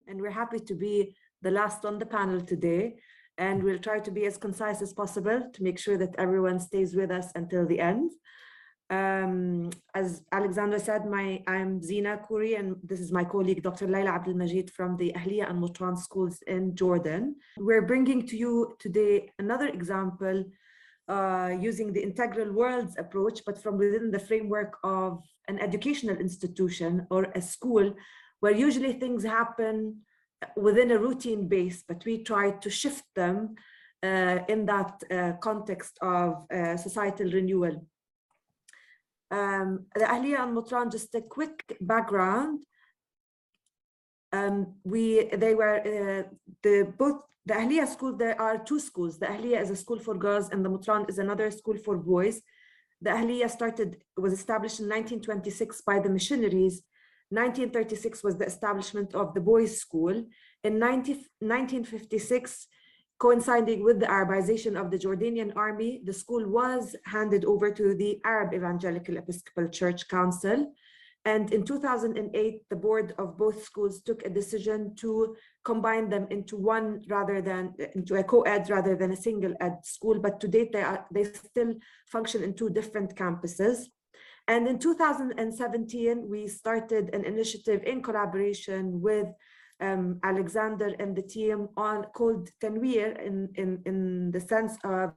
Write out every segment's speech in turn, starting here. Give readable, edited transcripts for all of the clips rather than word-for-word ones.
and we're happy to be the last on the panel today. And we'll try to be as concise as possible to make sure that everyone stays with us until the end. As Alexandra said, I'm Zina Khoury, and this is my colleague, Dr. Laila Abdul-Majeed from the Ahliyyah and Mutran schools in Jordan. We're bringing to you today another example using the integral worlds approach, but from within the framework of an educational institution or a school, where usually things happen within a routine base, but we try to shift them in that context of societal renewal. The Ahliyyah and Mutran, just a quick background. Both the Ahliyyah school, there are two schools. The Ahliyyah is a school for girls and the Mutran is another school for boys. The Ahliyyah was established in 1926 by the missionaries. 1936 was the establishment of the boys' school. In 1956, coinciding with the Arabization of the Jordanian army, the school was handed over to the Arab Evangelical Episcopal Church Council. And in 2008, the board of both schools took a decision to combine them into one into a co-ed rather than a single ed school. But to date, they still function in two different campuses. And in 2017, we started an initiative in collaboration with Alexander and the team called Tanweer in the sense of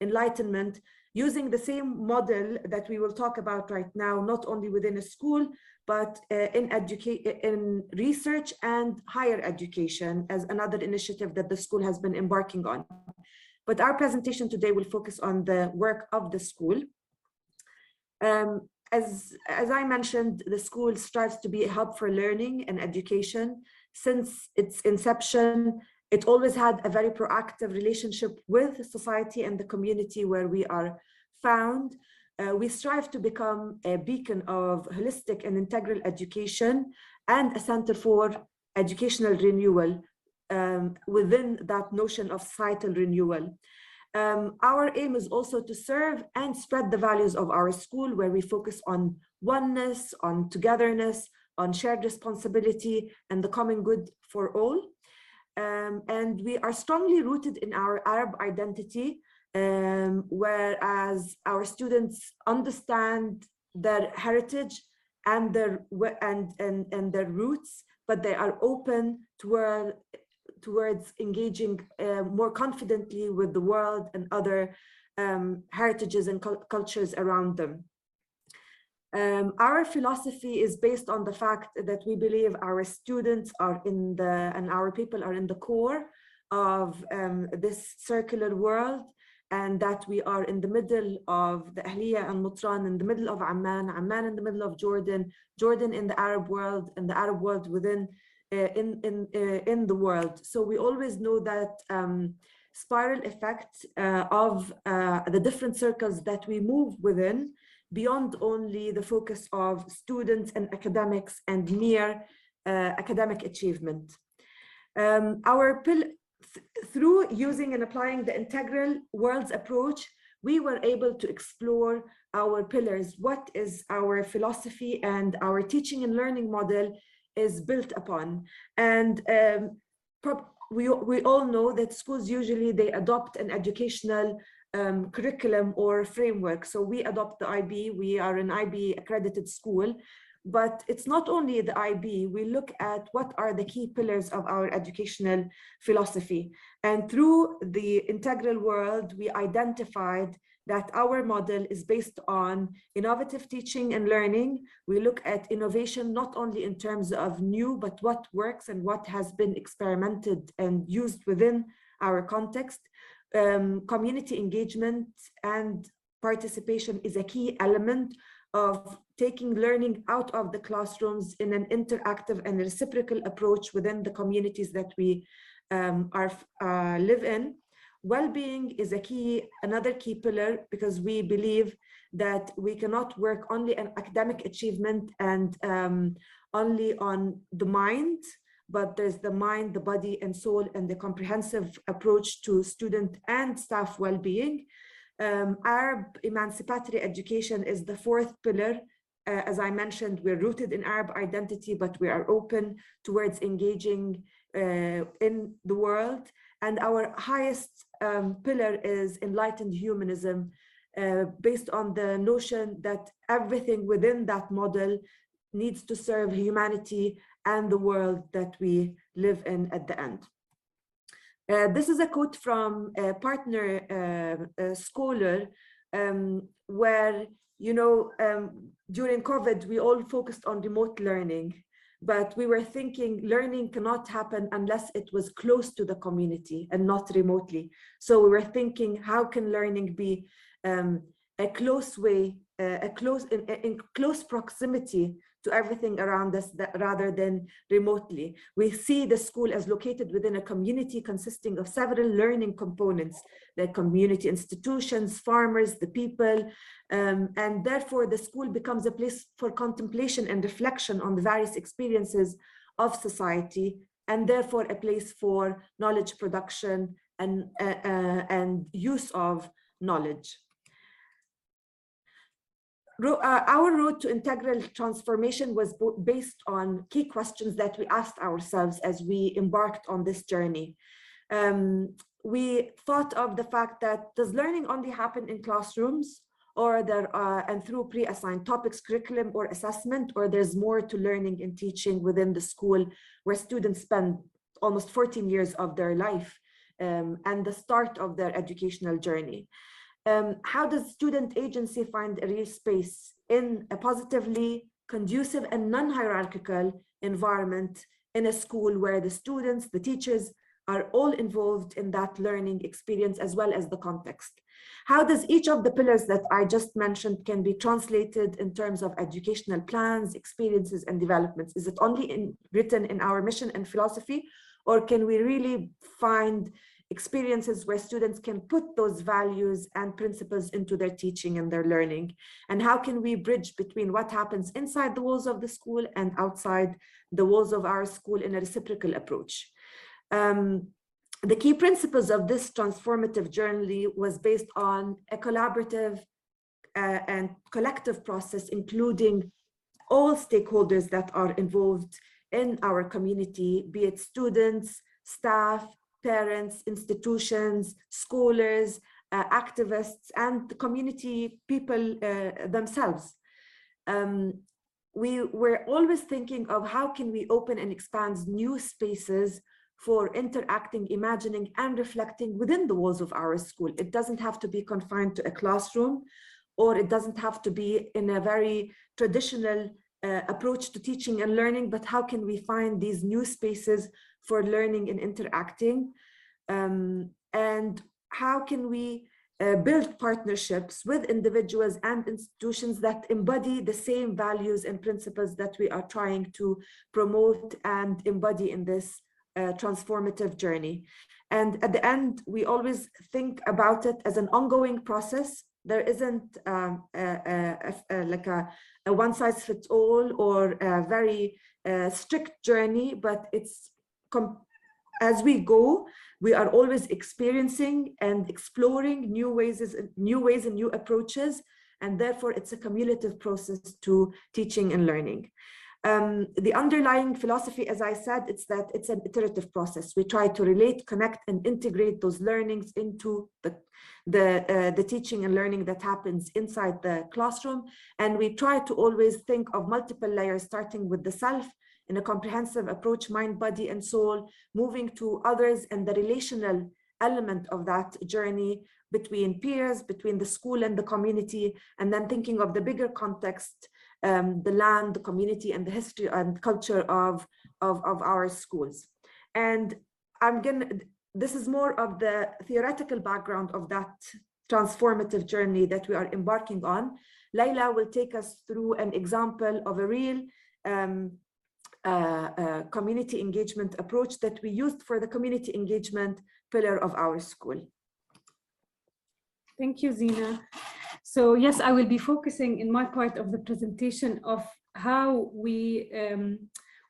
enlightenment, using the same model that we will talk about right now, not only within a school, but in research and higher education as another initiative that the school has been embarking on. But our presentation today will focus on the work of the school. As I mentioned, the school strives to be a hub for learning and education. Since its inception, it always had a very proactive relationship with society and the community where we are found. We strive to become a beacon of holistic and integral education and a center for educational renewal within that notion of societal renewal. Our aim is also to serve and spread the values of our school, where we focus on oneness, on togetherness, on shared responsibility, and the common good for all. And we are strongly rooted in our Arab identity, whereas our students understand their heritage and their roots, but they are open towards engaging more confidently with the world and other heritages and cultures around them. Our philosophy is based on the fact that we believe our students are and our people are in the core of this circular world, and that we are in the middle of the Ahliyyah and Mutran, in the middle of Amman, Amman in the middle of Jordan, Jordan in the Arab world, and the Arab world within in the world. So we always know that spiral effect of the different circles that we move within, beyond only the focus of students and academics and mere academic achievement. Through using and applying the integral worlds approach, we were able to explore our pillars, what is our philosophy and our teaching and learning model is built upon. And we all know that schools usually they adopt an educational curriculum or framework. So we adopt the IB, we are an IB accredited school, but it's not only the IB, we look at what are the key pillars of our educational philosophy. And through the integral world, we identified that our model is based on innovative teaching and learning. We look at innovation not only in terms of new, but what works and what has been experimented and used within our context. Community engagement and participation is a key element of taking learning out of the classrooms in an interactive and reciprocal approach within the communities that we live in. Well-being is another key pillar, because we believe that we cannot work only on academic achievement and only on the mind, but there's the mind, the body and soul, and the comprehensive approach to student and staff well-being. Arab emancipatory education is the fourth pillar, as I mentioned, we're rooted in Arab identity, but we are open towards engaging in the world. And our highest pillar is enlightened humanism, based on the notion that everything within that model needs to serve humanity and the world that we live in at the end. This is a quote from a partner scholar, where, you know, during COVID, we all focused on remote learning, but we were thinking learning cannot happen unless it was close to the community and not remotely. So we were thinking, how can learning be a close way, in close proximity to everything around us, rather than remotely. We see the school as located within a community consisting of several learning components, the community institutions, farmers, the people, and therefore the school becomes a place for contemplation and reflection on the various experiences of society, and therefore a place for knowledge production and use of knowledge. Our road to integral transformation was based on key questions that we asked ourselves as we embarked on this journey. We thought of the fact that, does learning only happen in classrooms, or and through pre-assigned topics, curriculum, or assessment, or there's more to learning and teaching within the school, where students spend almost 14 years of their life and the start of their educational journey. How does student agency find a real space in a positively conducive and non-hierarchical environment in a school where the students, the teachers are all involved in that learning experience as well as the context? How does each of the pillars that I just mentioned can be translated in terms of educational plans, experiences, and developments? Is it only written in our mission and philosophy, or can we really find experiences where students can put those values and principles into their teaching and their learning? And how can we bridge between what happens inside the walls of the school and outside the walls of our school in a reciprocal approach? The key principles of this transformative journey was based on a collaborative and collective process, including all stakeholders that are involved in our community, be it students, staff, parents, institutions, scholars, activists, and the community people themselves. We were always thinking of how can we open and expand new spaces for interacting, imagining, and reflecting within the walls of our school. It doesn't have to be confined to a classroom, or it doesn't have to be in a very traditional approach to teaching and learning, but how can we find these new spaces for learning and interacting? And how can we build partnerships with individuals and institutions that embody the same values and principles that we are trying to promote and embody in this transformative journey? And at the end, we always think about it as an ongoing process. There isn't like a one-size-fits-all or a very strict journey, but it's as we go, we are always experiencing and exploring new ways and new approaches, and therefore it's a cumulative process to teaching and learning. The underlying philosophy, as I said, it's that it's an iterative process. We try to relate, connect, and integrate those learnings into the teaching and learning that happens inside the classroom. And we try to always think of multiple layers, starting with the self in a comprehensive approach, mind, body, and soul, moving to others and the relational element of that journey between peers, between the school and the community, and then thinking of the bigger context, the land, the community, and the history and culture of our schools. And this is more of the theoretical background of that transformative journey that we are embarking on. Laila will take us through an example of a real community engagement approach that we used for the community engagement pillar of our school. Thank you, Zina. So yes, I will be focusing in my part of the presentation of how we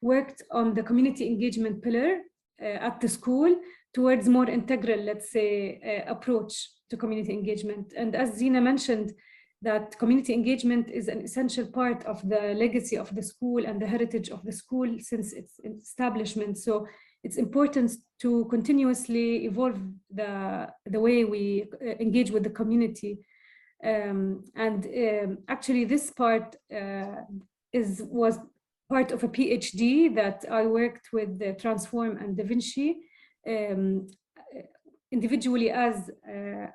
worked on the community engagement pillar at the school towards more integral, let's say, approach to community engagement. And as Zina mentioned, that community engagement is an essential part of the legacy of the school and the heritage of the school since its establishment. So it's important to continuously evolve the way we engage with the community. Actually, this part was part of a PhD that I worked with Transform and Da Vinci, individually as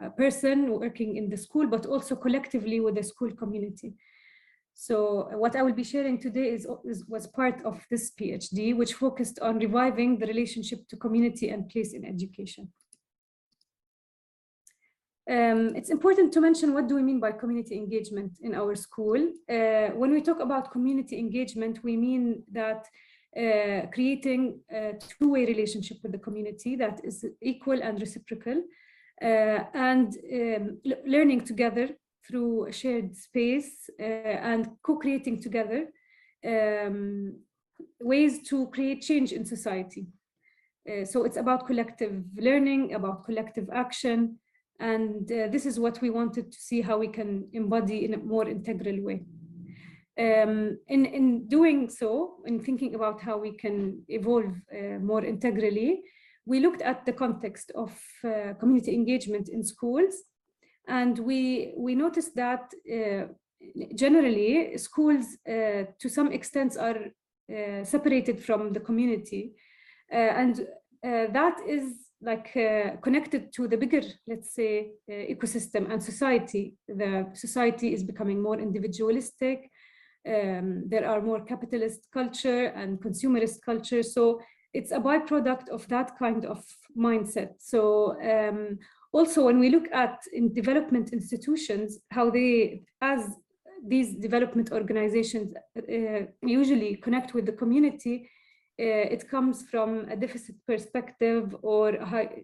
a person working in the school, but also collectively with the school community. So what I will be sharing today was part of this PhD, which focused on reviving the relationship to community and place in education. It's important to mention, what do we mean by community engagement in our school? When we talk about community engagement, we mean that creating a two-way relationship with the community that is equal and reciprocal, and learning together through a shared space, and co-creating together ways to create change in society. So it's about collective learning, about collective action, and this is what we wanted to see how we can embody in a more integral way. In doing so, in thinking about how we can evolve more integrally, we looked at the context of community engagement in schools, and we noticed that generally schools to some extent are separated from the community, and that is like connected to the bigger, let's say, ecosystem and society. The society is becoming more individualistic. There are more capitalist culture and consumerist culture. So it's a byproduct of that kind of mindset. So also when we look at in development institutions, how they, as these development organizations usually connect with the community, it comes from a deficit perspective, or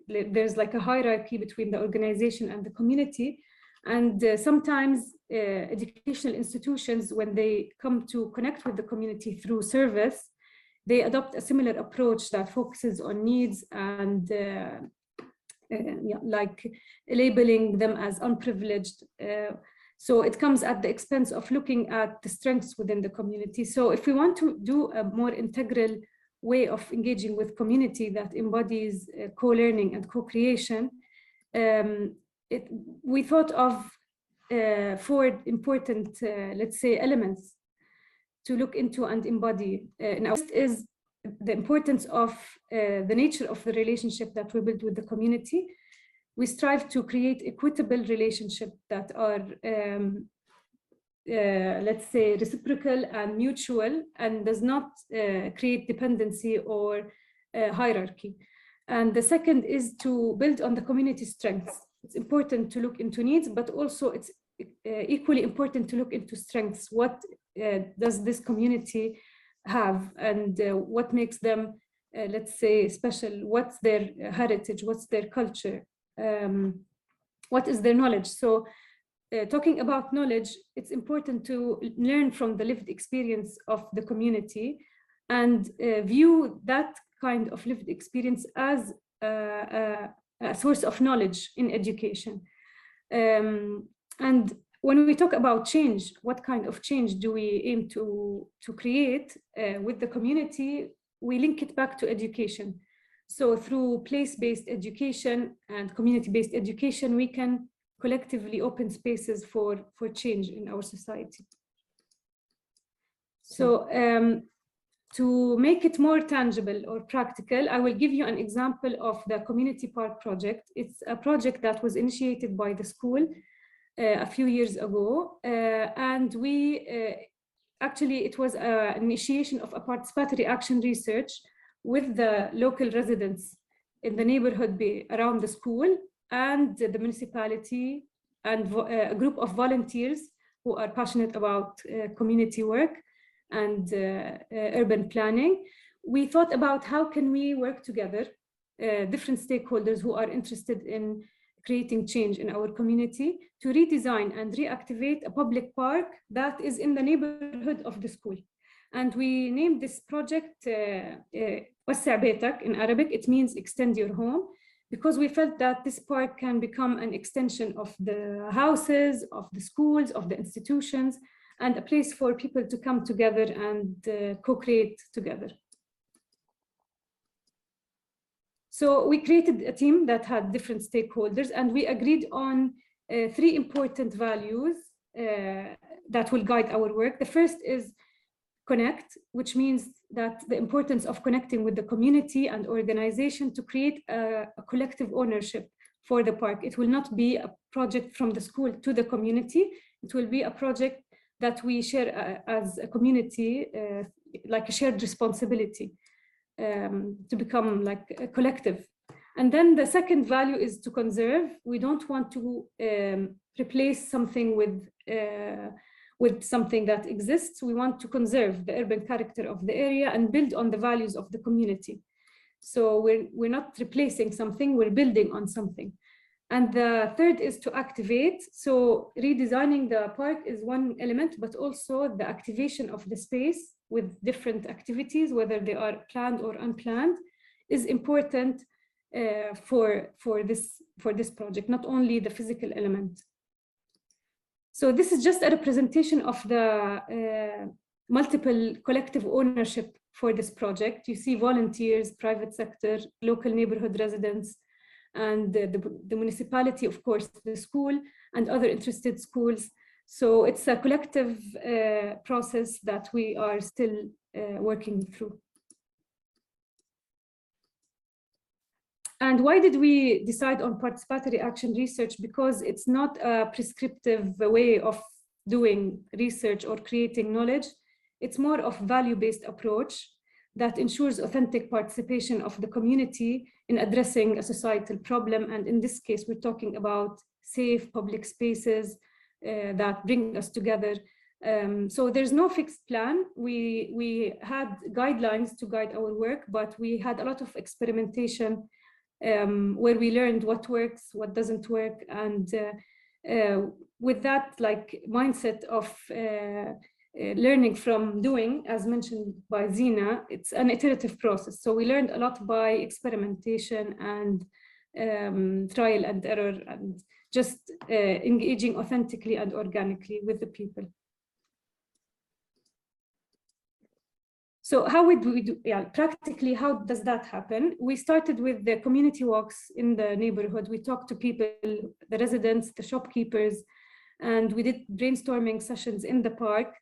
there's like a hierarchy between the organization and the community. And sometimes educational institutions, when they come to connect with the community through service, they adopt a similar approach that focuses on needs and like labeling them as unprivileged. So it comes at the expense of looking at the strengths within the community. So if we want to do a more integral way of engaging with community that embodies co-learning and co-creation, we thought of 4 important, let's say, elements to look into and embody. Now, first is the importance of the nature of the relationship that we build with the community. We strive to create equitable relationships that are, let's say, reciprocal and mutual, and does not create dependency or hierarchy. And the second is to build on the community strengths. It's important to look into needs, but also it's equally important to look into strengths. What does this community have, and what makes them, let's say, special? What's their heritage? What's their culture? What is their knowledge? So talking about knowledge, it's important to learn from the lived experience of the community and view that kind of lived experience as a source of knowledge in education. And when we talk about change, what kind of change do we aim to create with the community? We link it back to education. So through place-based education and community-based education, we can collectively open spaces for change in our society. So to make it more tangible or practical, I will give you an example of the Community Park project. It's a project that was initiated by the school a few years ago, and we actually, it was an initiation of a participatory action research with the local residents in the neighborhood around the school and the municipality, and a group of volunteers who are passionate about community work and urban planning. We thought about how can we work together, different stakeholders who are interested in creating change in our community, to redesign and reactivate a public park that is in the neighborhood of the school. And we named this project Wassع Beitak in Arabic. It means extend your home, because we felt that this park can become an extension of the houses, of the schools, of the institutions, and a place for people to come together and co-create together. So we created a team that had different stakeholders, and we agreed on 3 important values that will guide our work. The first is connect, which means that the importance of connecting with the community and organization to create a collective ownership for the park. It will not be a project from the school to the community. It will be a project that we share as a community, like a shared responsibility, to become like a collective. And then the second value is to conserve. We don't want to replace something with something that exists. We want to conserve the urban character of the area and build on the values of the community. So we're not replacing something, we're building on something. And the third is to activate. So redesigning the park is one element, but also the activation of the space with different activities, whether they are planned or unplanned, is important for this project, not only the physical element. So this is just a representation of the multiple collective ownership for this project. You see volunteers, private sector, local neighborhood residents, and the municipality, of course, the school, and other interested schools. So it's a collective process that we are still working through. And why did we decide on participatory action research? Because it's not a prescriptive way of doing research or creating knowledge. It's more of value-based approach that ensures authentic participation of the community in addressing a societal problem. And in this case, we're talking about safe public spaces that bring us together. So there's no fixed plan. We had guidelines to guide our work, but we had a lot of experimentation where we learned what works, what doesn't work. And with that like mindset of learning from doing, as mentioned by Zina, it's an iterative process. So we learned a lot by experimentation and trial and error, and just engaging authentically and organically with the people. So how would we do, practically, how does that happen? We started with the community walks in the neighborhood. We talked to people, the residents, the shopkeepers, and we did brainstorming sessions in the park.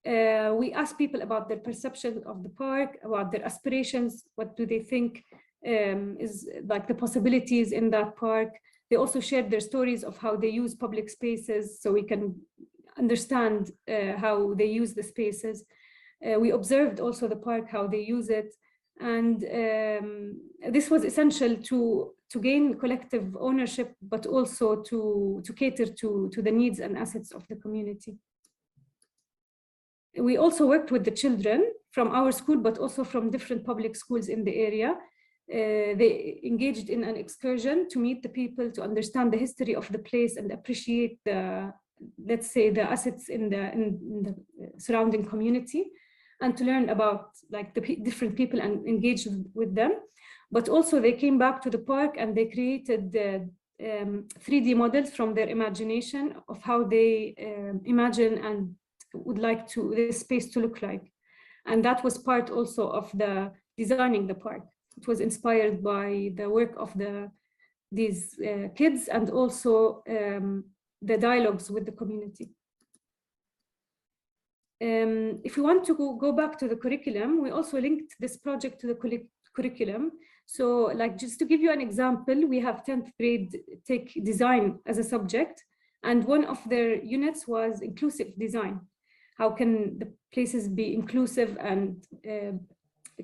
We asked people about their perception of the park, about their aspirations, what do they think is like the possibilities in that park. They also shared their stories of how they use public spaces, so we can understand how they use the spaces. We observed also the park, how they use it. And this was essential to gain collective ownership, but also to cater to the needs and assets of the community. We also worked with the children from our school, but also from different public schools in the area. They engaged in an excursion to meet the people, to understand the history of the place and appreciate the, let's say, the assets in the surrounding community, and to learn about like the different people and engage with them. But also they came back to the park and they created 3D models from their imagination of how they imagine and would like this space to look like. And that was part also of the designing the park. It was inspired by the work of these kids, and also the dialogues with the community. If we want to go back to the curriculum, we also linked this project to the curriculum. So like, just to give you an example, we have 10th grade take design as a subject, and one of their units was inclusive design. How can the places be inclusive and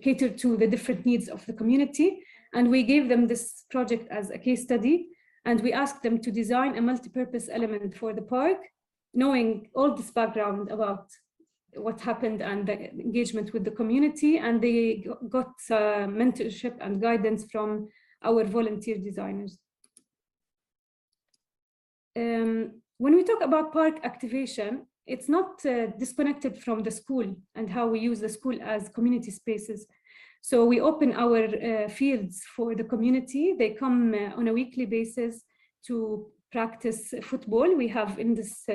cater to the different needs of the community? And we gave them this project as a case study, and we asked them to design a multi-purpose element for the park, knowing all this background about what happened and the engagement with the community. And they got mentorship and guidance from our volunteer designers. When we talk about park activation, it's not disconnected from the school and how we use the school as community spaces. So we open our fields for the community. They come on a weekly basis to practice football. We have in this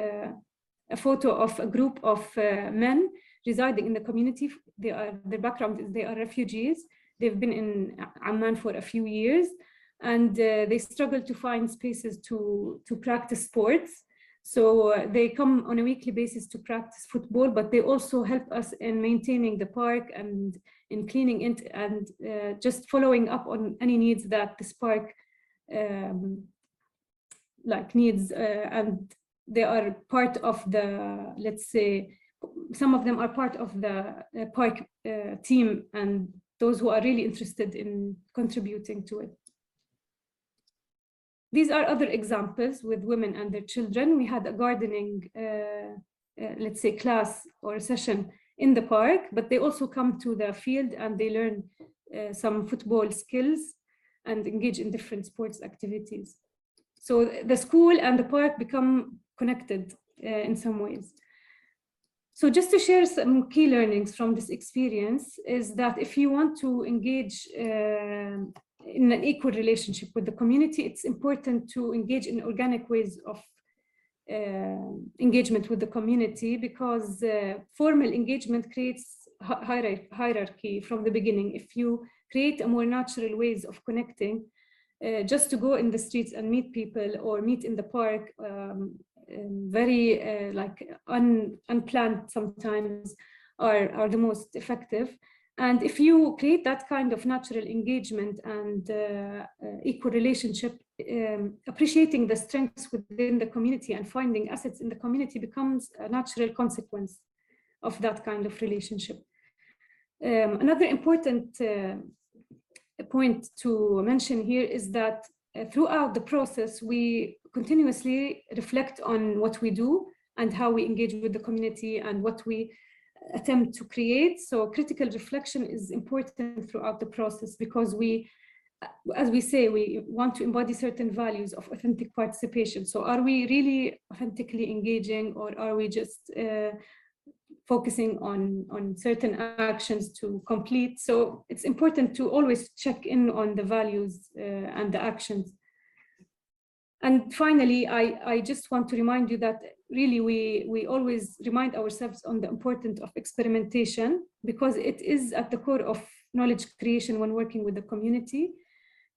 a photo of a group of men residing in the community. Their background is they are refugees. They've been in Amman for a few years, and they struggle to find spaces to practice sports. So they come on a weekly basis to practice football, but they also help us in maintaining the park and in cleaning it, and just following up on any needs that this park needs. And they are part of the, let's say, some of them are part of the park team, and those who are really interested in contributing to it. These are other examples with women and their children. We had a gardening, let's say, class or session in the park, but they also come to the field and they learn some football skills and engage in different sports activities. So the school and the park become connected in some ways. So just to share some key learnings from this experience is that if you want to engage in an equal relationship with the community, it's important to engage in organic ways of engagement with the community, because formal engagement creates hierarchy from the beginning. If you create a more natural ways of connecting, just to go in the streets and meet people or meet in the park, very unplanned sometimes, are the most effective. And if you create that kind of natural engagement and equal relationship, appreciating the strengths within the community and finding assets in the community becomes a natural consequence of that kind of relationship. Another important point to mention here is that throughout the process, we continuously reflect on what we do and how we engage with the community and what we attempt to create. So critical reflection is important throughout the process, because we, as we say, we want to embody certain values of authentic participation. So are we really authentically engaging, or are we just focusing on certain actions to complete? So it's important to always check in on the values and the actions. And finally, I just want to remind you that really we always remind ourselves on the importance of experimentation, because it is at the core of knowledge creation when working with the community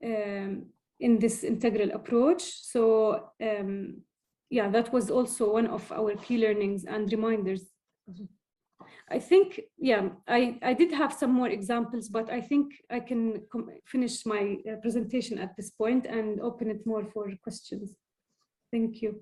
in this integral approach. So yeah, that was also one of our key learnings and reminders. I think, yeah, I did have some more examples, but I think I can finish my presentation at this point and open it more for questions. Thank you.